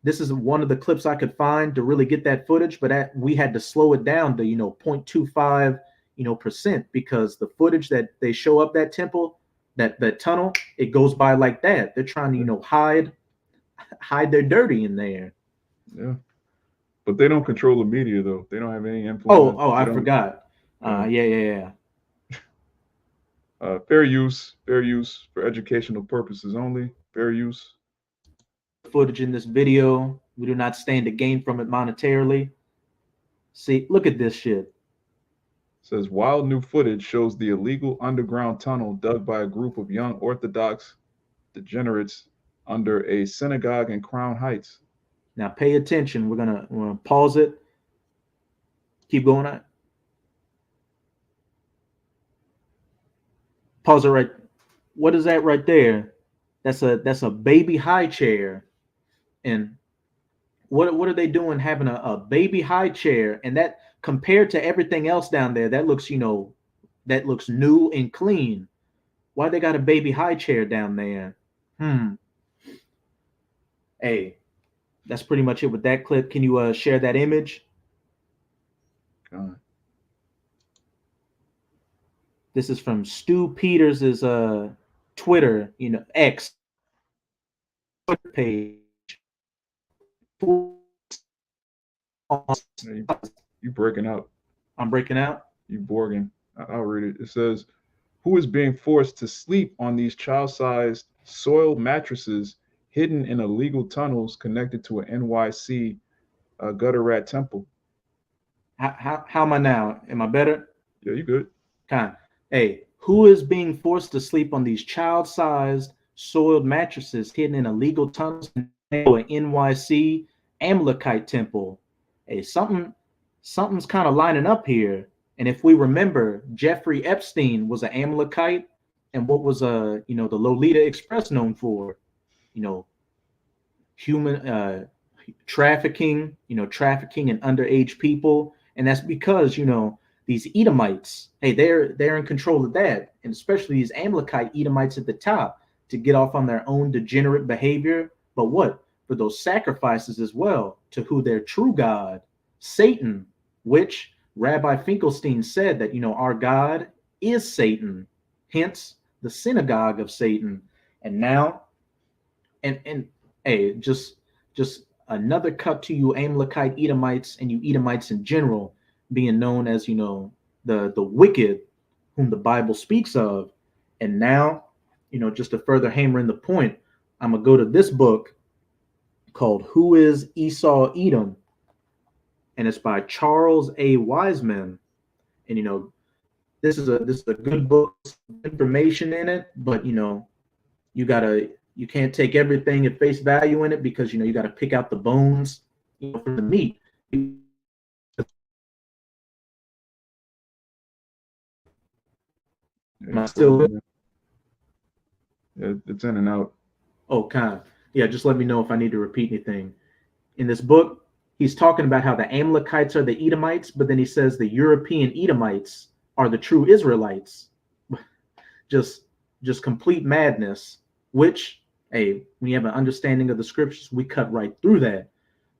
S2: this is one of the clips I could find to really get that footage, but we had to slow it down to, 0.25, percent, because the footage that they show up that temple, that tunnel, it goes by like that. They're trying to, hide their dirty in there.
S1: Yeah. But they don't control the media, though. They don't have any influence.
S2: Oh, I forgot. Yeah.
S1: Fair use for educational purposes only. Fair use.
S2: Footage in this video. We do not stand to gain from it monetarily. See, look at this shit. It
S1: says wild new footage shows the illegal underground tunnel dug by a group of young Orthodox degenerates under a synagogue in Crown Heights.
S2: Now pay attention. We're gonna pause it. Keep going on. Pause it right. What is that right there? That's a baby high chair. And what are they doing having a baby high chair? And that, compared to everything else down there, that looks, that looks new and clean. Why they got a baby high chair down there? Hey, that's pretty much it with that clip. Can you share that image? This is from Stu Peters' Twitter, X page.
S1: You breaking out.
S2: I'm breaking out.
S1: You borging. I'll read it. It says, who is being forced to sleep on these child-sized soiled mattresses hidden in illegal tunnels connected to an NYC gutter rat temple?
S2: How am I now? Am I better?
S1: Yeah, you good.
S2: Hey, who is being forced to sleep on these child-sized soiled mattresses hidden in illegal tunnels in an NYC Amalekite temple? Hey, something's kind of lining up here. And if we remember, Jeffrey Epstein was an Amalekite, and what was the Lolita Express known for? Human trafficking, trafficking in underage people. And that's because, these Edomites, hey, they're in control of that, and especially these Amalekite Edomites at the top to get off on their own degenerate behavior. But what? For those sacrifices as well to who their true God, Satan, which Rabbi Finkelstein said that, our God is Satan, hence the synagogue of Satan. And now, and hey, just another cut to you Amalekite Edomites and you Edomites in general being known as, the wicked whom the Bible speaks of. And now, just to further hammer in the point, I'm gonna go to this book called Who is Esau Edom? And it's by Charles A. Wiseman. And this is a good book, information in it, but you can't take everything at face value in it, because you got to pick out the bones from the meat. Am I still?
S1: Yeah, it's in and out.
S2: Oh, kind of. Yeah, just let me know if I need to repeat anything. In this book, he's talking about how the Amalekites are the Edomites, but then he says the European Edomites are the true Israelites. just complete madness, which, hey, when you have an understanding of the scriptures, we cut right through that.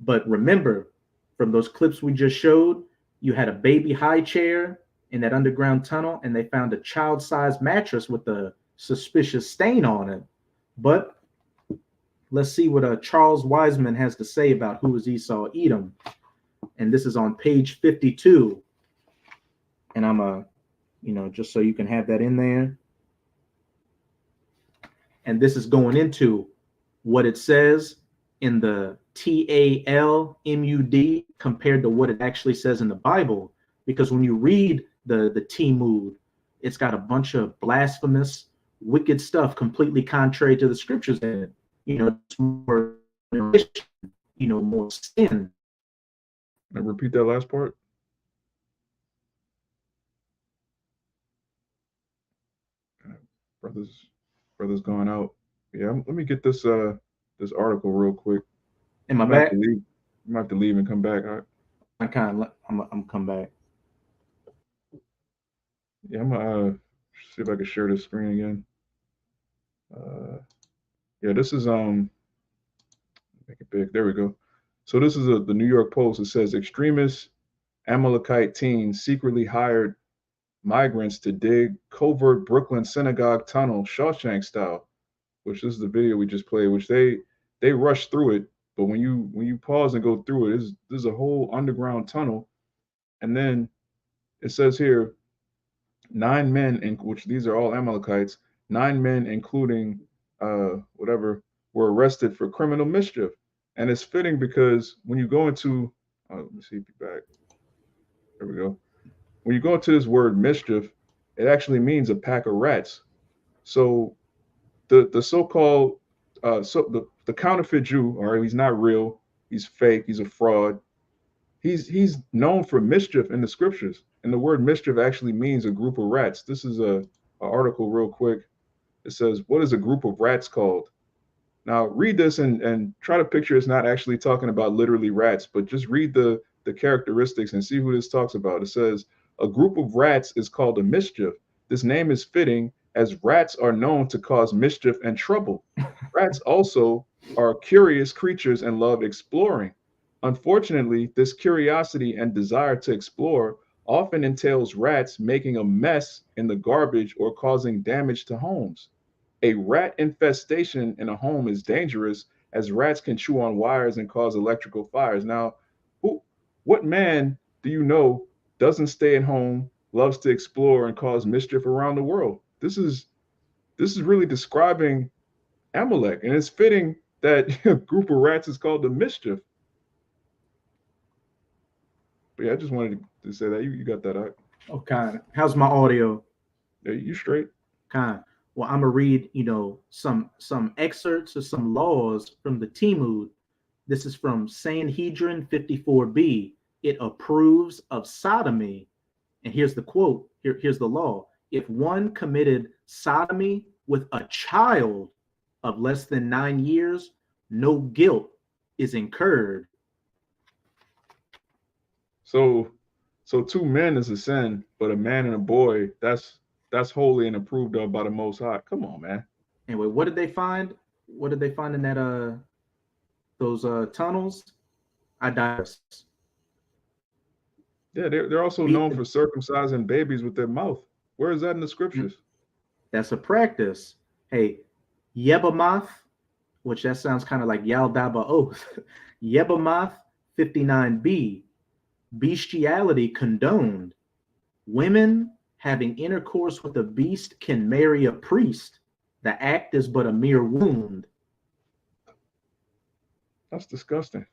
S2: But remember, from those clips we just showed, you had a baby high chair in that underground tunnel, and they found a child-sized mattress with a suspicious stain on it. But let's see what Charles Wiseman has to say about who is Esau Edom. And this is on page 52. And I'm just so you can have that in there. And this is going into what it says in the Talmud compared to what it actually says in the Bible. Because when you read the Talmud, it's got a bunch of blasphemous, wicked stuff completely contrary to the scriptures in it. It's more, more sin.
S1: Now repeat that last part. Brothers going out. Yeah, let me get this this article real quick.
S2: Am I back?
S1: You might have to leave and come back. All right?
S2: I'm come back.
S1: Yeah, I'm gonna see if I can share this screen again. Yeah, this is make it big. There we go. So this is the New York Post. It says extremist Amalekite teens secretly hired migrants to dig covert Brooklyn synagogue tunnel, Shawshank style. Which this is the video we just played. Which they rushed through it, but when you pause and go through it, there's a whole underground tunnel, and then it says here 9 men, in which these are all Amalekites, 9 men, including whatever, were arrested for criminal mischief. And it's fitting because when you go into, let me see if you're back. There we go. When you go into this word mischief, it actually means a pack of rats. So the so-called the counterfeit Jew, all right, he's not real, he's fake, he's a fraud. He's known for mischief in the scriptures, and the word mischief actually means a group of rats. This is a article real quick. It says, what is a group of rats called? Now read this and try to picture it's not actually talking about literally rats, but just read the characteristics and see who this talks about. It says a group of rats is called a mischief. This name is fitting as rats are known to cause mischief and trouble. Rats also are curious creatures and love exploring. Unfortunately, this curiosity and desire to explore often entails rats making a mess in the garbage or causing damage to homes. A rat infestation in a home is dangerous as rats can chew on wires and cause electrical fires. Now, what man do you know doesn't stay at home, loves to explore and cause mischief around the world? This is really describing Amalek, and it's fitting that a group of rats is called the mischief. But yeah, I just wanted to say that you got that out.
S2: Okay. How's my audio?
S1: Yeah, you straight.
S2: Kind. Well, I'm gonna read, some excerpts of some laws from the Talmud. This is from Sanhedrin 54b. It approves of sodomy. And here's the quote. Here's the law. If one committed sodomy with a child of less than 9 years, no guilt is incurred.
S1: So So two men is a sin, but a man and a boy, that's holy and approved of by the Most High. Come on, man.
S2: Anyway, what did they find? What did they find in that those tunnels? I digress.
S1: Yeah, they're also known for circumcising babies with their mouth. Where is that in the scriptures?
S2: That's a practice. Hey, Yebamoth, which that sounds kind of like Yaldaba Oath. Yebamoth 59b, bestiality condoned. Women having intercourse with a beast can marry a priest. The act is but a mere wound.
S1: That's disgusting.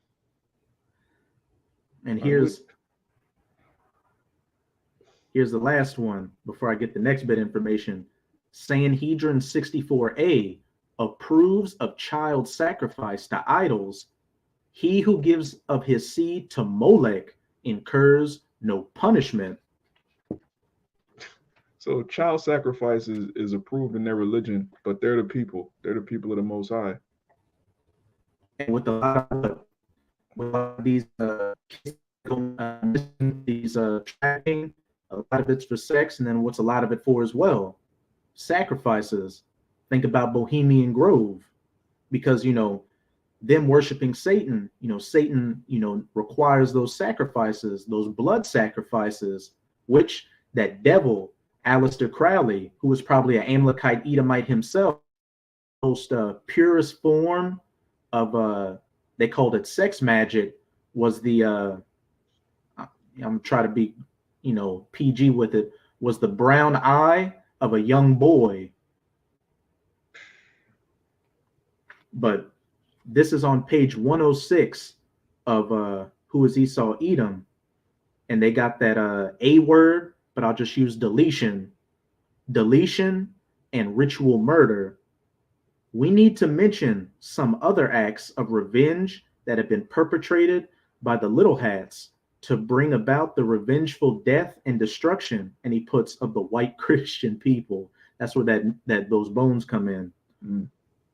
S2: And here's the last one before I get the next bit of information. Sanhedrin 64a approves of child sacrifice to idols. He who gives of his seed to Molech incurs no punishment.
S1: So child sacrifice is approved in their religion, but they're the people. They're the people of the Most High.
S2: And with a lot of these tracking, a lot of it's for sex, and then what's a lot of it for as well? Sacrifices. Think about Bohemian Grove, because them worshiping Satan, Satan, requires those sacrifices, those blood sacrifices, which that devil, Aleister Crowley, who was probably an Amalekite Edomite himself, most purest form of they called it sex magic, was the I'm trying to be PG with it, was the brown eye of a young boy. But this is on page 106 of Who is Esau Edom, and they got that A word, but I'll just use deletion and ritual murder. We need to mention some other acts of revenge that have been perpetrated by the little hats to bring about the revengeful death and destruction, and he puts, of the white Christian people. That's where that those bones come in.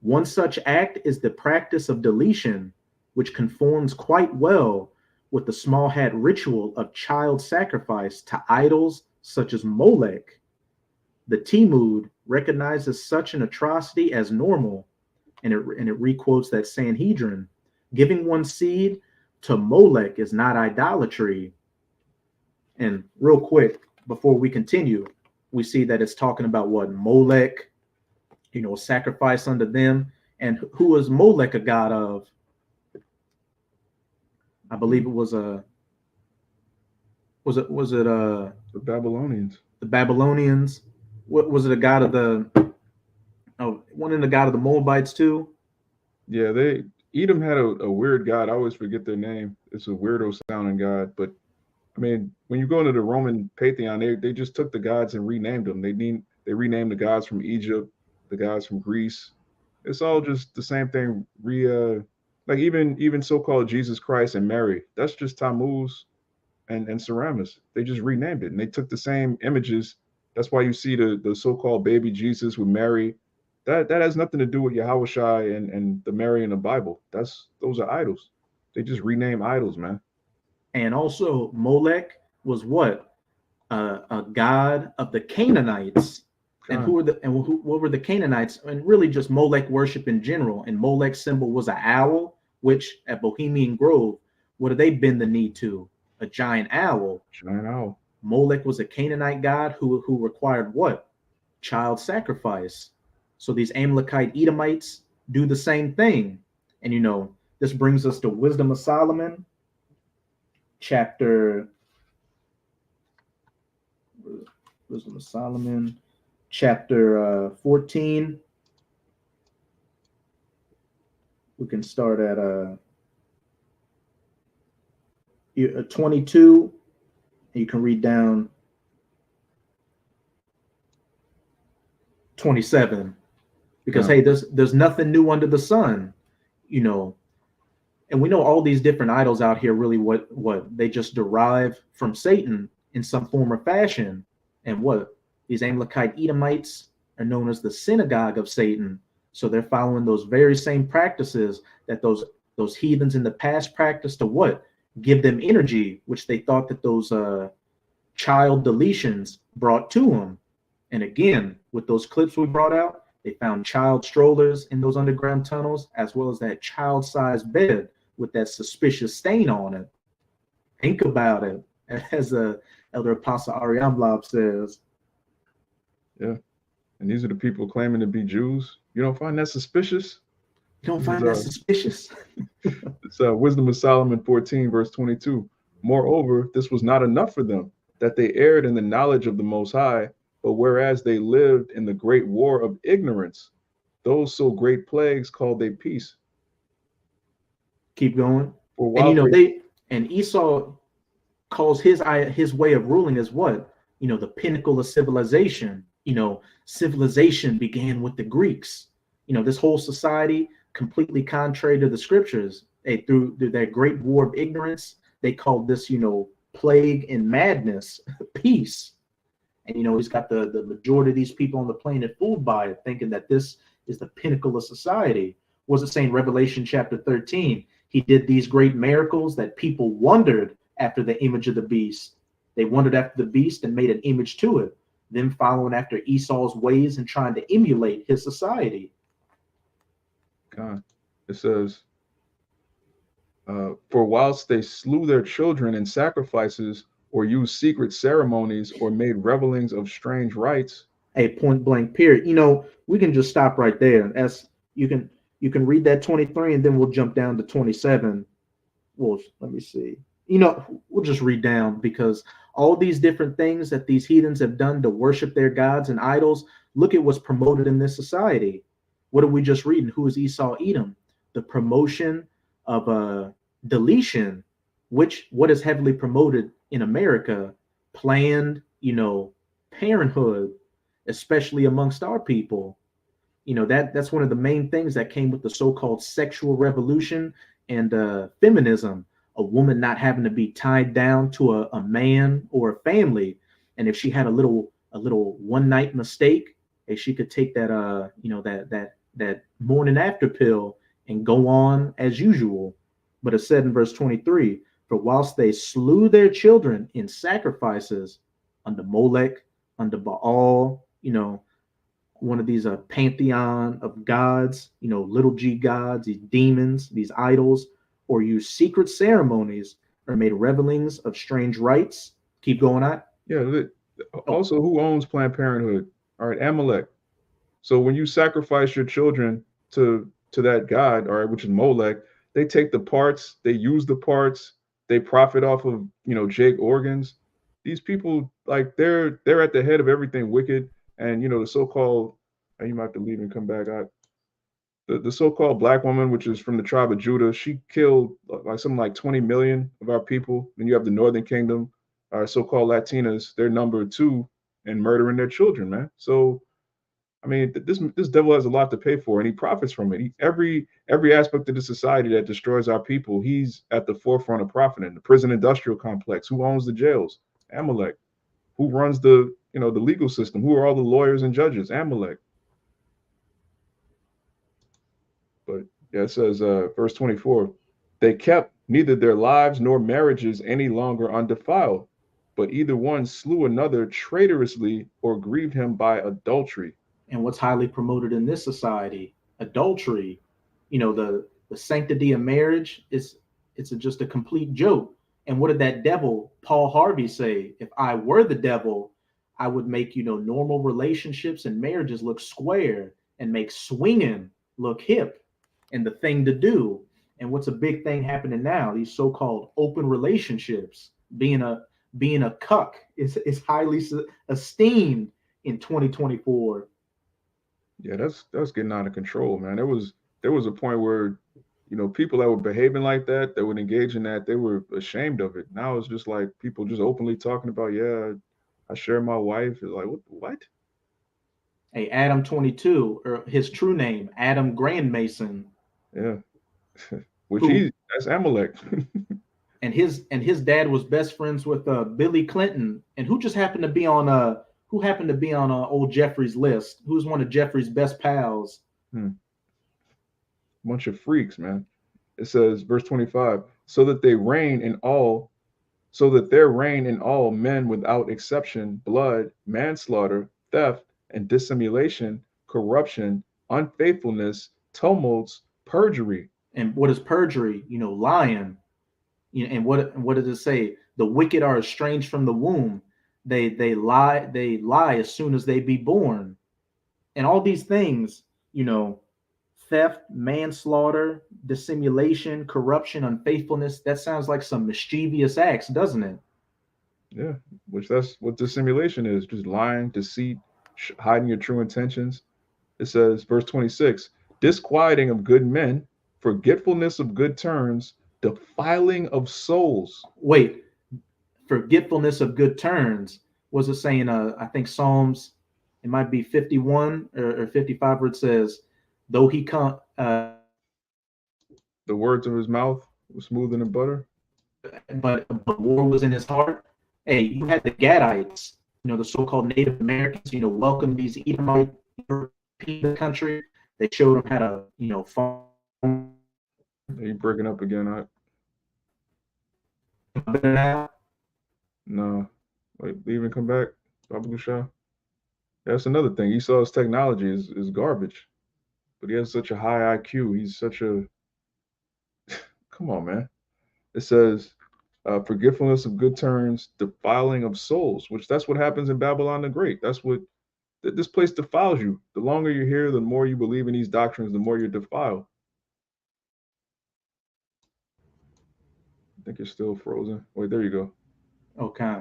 S2: One such act is the practice of deletion, which conforms quite well with the small hat ritual of child sacrifice to idols such as Molech. The Talmud recognizes such an atrocity as normal, and it requotes that Sanhedrin. Giving one's seed to Molech is not idolatry. And real quick, before we continue, we see that it's talking about what? Molech, sacrifice unto them. And who was Molech a god of? I believe it was the
S1: Babylonians.
S2: The Babylonians. What was it? A god of one in the god of the Moabites too?
S1: Yeah, Edom had a weird god. I always forget their name. It's a weirdo sounding god. But I mean, when you go into the Roman pantheon, they just took the gods and renamed them. They renamed the gods from Egypt, the gods from Greece. It's all just the same thing. Like even so-called Jesus Christ and Mary, that's just Tammuz and Semiramis. They just renamed it, and they took the same images. That's why you see the so-called baby Jesus with Mary. That has nothing to do with YAHAWASHI and the Mary in the Bible. Those are idols. They just rename idols, man.
S2: And also Molech was what? A god of the Canaanites. And what were the Canaanites? And really just Molech worship in general. And Molech's symbol was an owl, which at Bohemian Grove, what do they bend the knee to? A giant owl.
S1: Giant owl.
S2: Molech was a Canaanite god who required what? Child sacrifice. So these Amalekite Edomites do the same thing. And this brings us to Wisdom of Solomon, chapter 14. We can start at 22. You can read down 27, because hey, there's nothing new under the sun, and we know all these different idols out here really what they just derive from Satan in some form or fashion. And what these Amalekite Edomites are known as the synagogue of Satan. So they're following those very same practices that those heathens in the past practiced to what? Give them energy, which they thought that those child deletions brought to them. And again, with those clips we brought out, they found child strollers in those underground tunnels, as well as that child-sized bed with that suspicious stain on it. Think about it, as Elder Apostle Ariamlab says.
S1: Yeah. And these are the people claiming to be Jews. You don't find that suspicious?
S2: You don't find that suspicious?
S1: It's Wisdom of Solomon 14, verse 22. Moreover, this was not enough for them, that they erred in the knowledge of the Most High, but whereas they lived in the great war of ignorance, those so great plagues called they peace.
S2: Keep going.
S1: For while
S2: and Esau calls his way of ruling as what? The pinnacle of civilization. Civilization began with the Greeks. This whole society, completely contrary to the scriptures, through that great war of ignorance, they called this, plague and madness, peace. And, he's got the majority of these people on the planet fooled by it, thinking that this is the pinnacle of society. What does it say in Revelation chapter 13? He did these great miracles that people wondered after the image of the beast. They wondered after the beast and made an image to it, them following after Esau's ways and trying to emulate his society.
S1: God, it says, for whilst they slew their children in sacrifices, or used secret ceremonies, or made revelings of strange rites.
S2: A point blank period. We can just stop right there. As you can read that 23, and then we'll jump down to 27. Well, let me see. We'll just read down, because all these different things that these heathens have done to worship their gods and idols, look at what's promoted in this society. What are we just reading? Who is Esau Edom? The promotion of deletion, what is heavily promoted in America? Planned, parenthood, especially amongst our people. That's one of the main things that came with the so-called sexual revolution and feminism. A woman not having to be tied down to a man or a family, and if she had a little one night mistake, she could take that that morning after pill and go on as usual. But it said in verse 23, for whilst they slew their children in sacrifices unto Molech, unto Baal, one of these pantheon of gods, little g gods, these demons, these idols, or use secret ceremonies, or made revelings of strange rites. Keep going on.
S1: Yeah. Also, who owns Planned Parenthood? All right, Amalek. So when you sacrifice your children to that god, all right, which is Molech, they take the parts, they use the parts, they profit off of Jake organs. These people, like, they're at the head of everything wicked. And the so-called, you might have to leave and come back. The so-called black woman, which is from the tribe of Judah, she killed something like 20 million of our people. Then you have the Northern Kingdom, our so-called Latinas, they're number 2 in murdering their children, man. So I mean, this devil has a lot to pay for, and he profits from it. Every aspect of the society that destroys our people, he's at the forefront of profiting. The prison industrial complex, who owns the jails? Amalek. Who runs the legal system? Who are all the lawyers and judges? Amalek. But yeah, it says verse 24, they kept neither their lives nor marriages any longer undefiled, but either one slew another traitorously or grieved him by adultery.
S2: And what's highly promoted in this society? Adultery. The sanctity of marriage it's just a complete joke. And what did that devil Paul Harvey say? If I were the devil, I would make normal relationships and marriages look square, and make swinging look hip and the thing to do. And what's a big thing happening now? These so-called open relationships. Being a cuck is highly esteemed in 2024.
S1: Yeah, that's getting out of control, man. There was a point where, people that were behaving like that would engage in that, they were ashamed of it. Now it's just like people just openly talking about, yeah, I share my wife. It's like, what?
S2: Hey, Adam 22, or his true name, Adam Grandmason.
S1: Yeah, that's Amalek.
S2: and his dad was best friends with Billy Clinton, and who happened to be on old Jeffrey's list? Who's one of Jeffrey's best pals?
S1: Bunch of freaks, man. It says, verse 25, so that they reign in all so that there reign in all men without exception blood, manslaughter, theft, and dissimulation, corruption, unfaithfulness, tumults, perjury.
S2: And what is perjury? Lying. And what does it say? The wicked are estranged from the womb. They lie as soon as they be born. And all these things, theft, manslaughter, dissimulation, corruption, unfaithfulness, that sounds like some mischievous acts, doesn't it?
S1: Yeah, which that's what dissimulation is, just lying, deceit, hiding your true intentions. It says, verse 26, disquieting of good men, forgetfulness of good turns, defiling of souls.
S2: Wait, forgetfulness of good turns. Was it saying, I think Psalms, it might be 51 or 55, where it says, though he come,
S1: The words of his mouth were smoother than butter.
S2: but war was in his heart. Hey, you had the Gadites, the so-called Native Americans, welcome these Edomite European country. They showed them how to, farm.
S1: Are you breaking up again? No. Wait, leave and come back. Baba Shah. That's another thing. Esau's technology is garbage. But he has such a high IQ. He's such a come on, man. It says forgetfulness of good turns, defiling of souls, which that's what happens in Babylon the Great. That's what this place defiles you. The longer you're here, the more you believe in these doctrines, the more you're defiled. I think you're still frozen. Wait, there you go.
S2: Okay.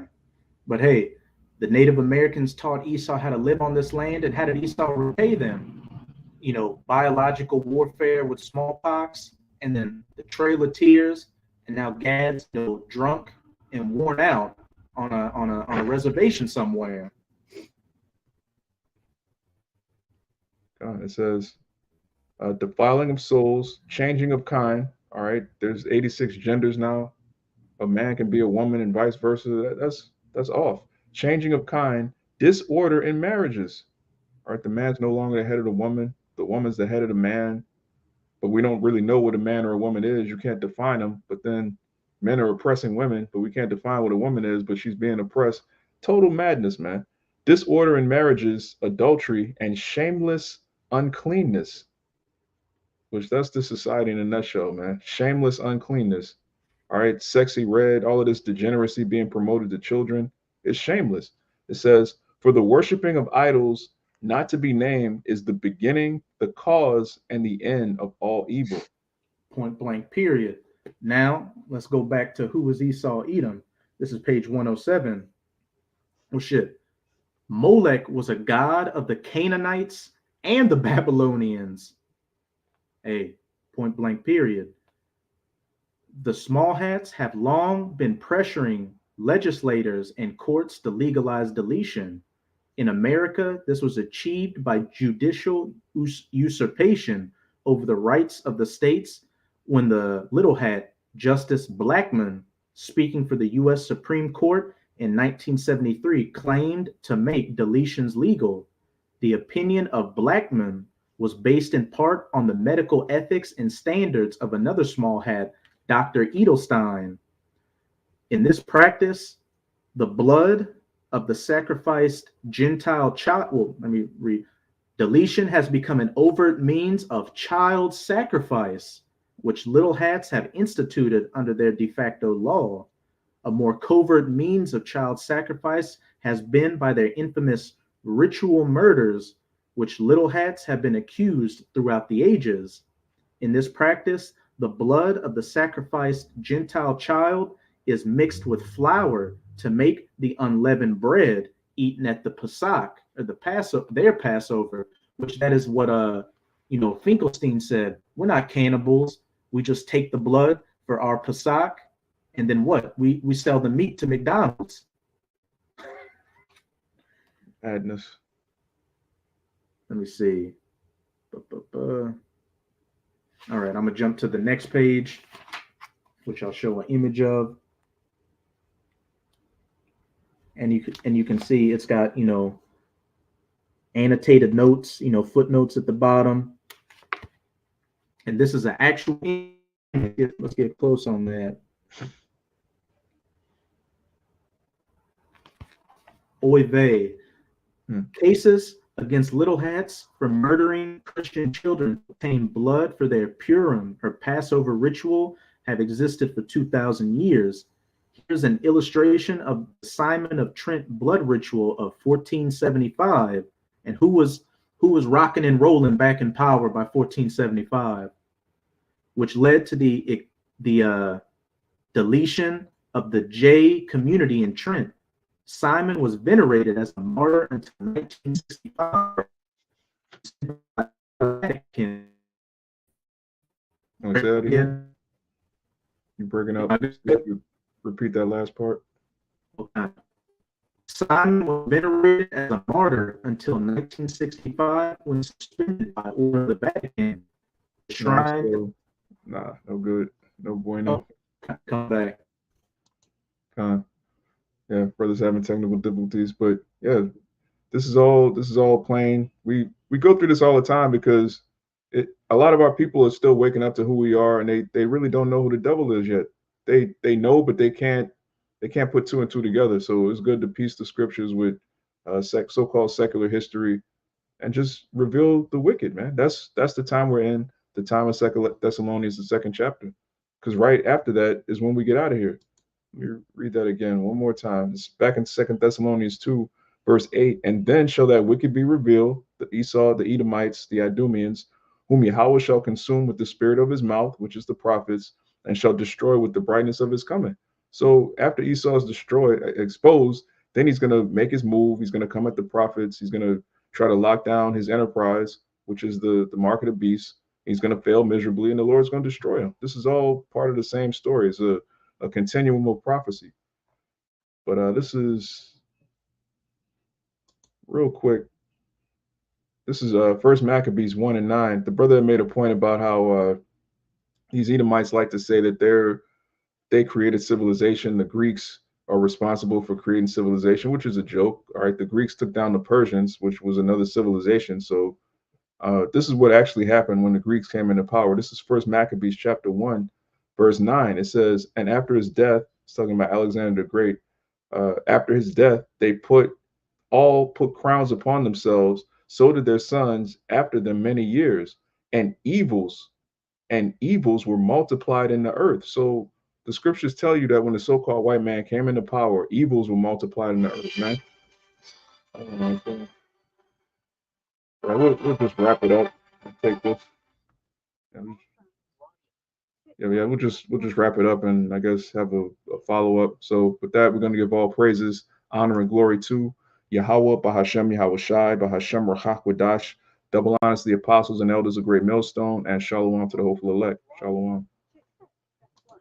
S2: But hey, the Native Americans taught Esau how to live on this land, and how did Esau repay them? Biological warfare with smallpox, and then the Trail of Tears, and now Gad's drunk and worn out on a reservation somewhere.
S1: God, it says defiling of souls, changing of kind. All right, there's 86 genders now. A man can be a woman and vice versa. That's off. Changing of kind, disorder in marriages. All right, the man's no longer the head of the woman. The woman's the head of the man. But we don't really know what a man or a woman is. You can't define them. But then men are oppressing women, but we can't define what a woman is, but she's being oppressed. Total madness, man. Disorder in marriages, adultery, and shameless uncleanness, which that's the society in a nutshell, man. Shameless uncleanness. All right, sexy red, all of this degeneracy being promoted to children is shameless. It says, for the worshiping of idols not to be named is the beginning, the cause, and the end of all evil.
S2: Point blank, period. Now, let's go back to who was Esau Edom. This is page 107. Oh, shit. Molech was a god of the Canaanites and the Babylonians. Hey, point blank, period. The small hats have long been pressuring legislators and courts to legalize deletion. In America, this was achieved by judicial usurpation over the rights of the states when the little hat, Justice Blackmun, speaking for the U.S. Supreme Court in 1973, claimed to make deletions legal. The opinion of Blackmun was based in part on the medical ethics and standards of another small hat, Dr. Edelstein. In this practice, the blood of the sacrificed Gentile child, well, let me read. Deletion has become an overt means of child sacrifice, which little hats have instituted under their de facto law. A more covert means of child sacrifice has been by their infamous ritual murders, which little hats have been accused throughout the ages. In this practice, the blood of the sacrificed Gentile child is mixed with flour to make the unleavened bread eaten at the Pesach, or the Passover, their Passover, which that is what Finkelstein said. We're not cannibals. We just take the blood for our Pesach, and then what? We sell the meat to McDonald's.
S1: Madness.
S2: Let me see. All right, I'm gonna jump to the next page, which I'll show an image of. And you can see it's got annotated notes, footnotes at the bottom. And this is an actual image. Let's get close on that. oy vey.
S1: Hmm.
S2: Cases against little hats for murdering Christian children to obtain blood for their Purim or Passover ritual have existed for 2,000 years. Here's an illustration of the Simon of Trent blood ritual of 1475, and who was rocking and rolling back in power by 1475, which led to the deletion of the J community in Trent. Simon was venerated as a martyr until 1965.
S1: Want to say that again? You breaking up? Repeat that last part.
S2: Okay. Simon was venerated as a martyr until 1965 when suspended by order of the Vatican. The shrine.
S1: Nah, no good. No bueno.
S2: Oh, come back.
S1: Yeah, brothers having technical difficulties, but yeah, this is all plain. We go through this all the time because a lot of our people are still waking up to who we are, and they really don't know who the devil is yet. They know, but they can't put two and two together. So it's good to piece the scriptures with so-called secular history and just reveal the wicked, man. That's the time we're in, the time of 2 Thessalonians, the 2nd chapter. Because right after that is when we get out of here. Let me read that again one more time. It's back in 2 Thessalonians 2, verse 8. And then shall that wicked be revealed, the Esau, the Edomites, the Idumeans, whom Yahweh shall consume with the spirit of his mouth, which is the prophets, and shall destroy with the brightness of his coming. So after Esau is destroyed, exposed, then he's going to make his move. He's going to come at the prophets. He's going to try to lock down his enterprise, which is the mark of the beast. He's going to fail miserably, and the Lord's going to destroy him. This is all part of the same story. It's a continuum of prophecy. But this is real quick. This is First Maccabees 1:9. The brother made a point about how these Edomites like to say that they created civilization. The Greeks are responsible for creating civilization, which is a joke. All right, the Greeks took down the Persians, which was another civilization. So this is what actually happened when the Greeks came into power. This is First Maccabees chapter 1, verse 9. It says, and after his death, it's talking about Alexander the Great. After his death, they put crowns upon themselves. So did their sons after them many years, and evils were multiplied in the earth. So the scriptures tell you that when the so-called white man came into power, evils were multiplied in the earth, man. I don't know. We'll just wrap it up and take this. Yeah, we'll just wrap it up and I guess have a follow-up. So with that, we're going to give all praises, honor, and glory to YAHAWAH, bahasham, YAHAWASHI, bahasham, Rachakwadash, double honors to the apostles and elders of Great Millstone, and Shalawam to the hopeful elect. Shalawam.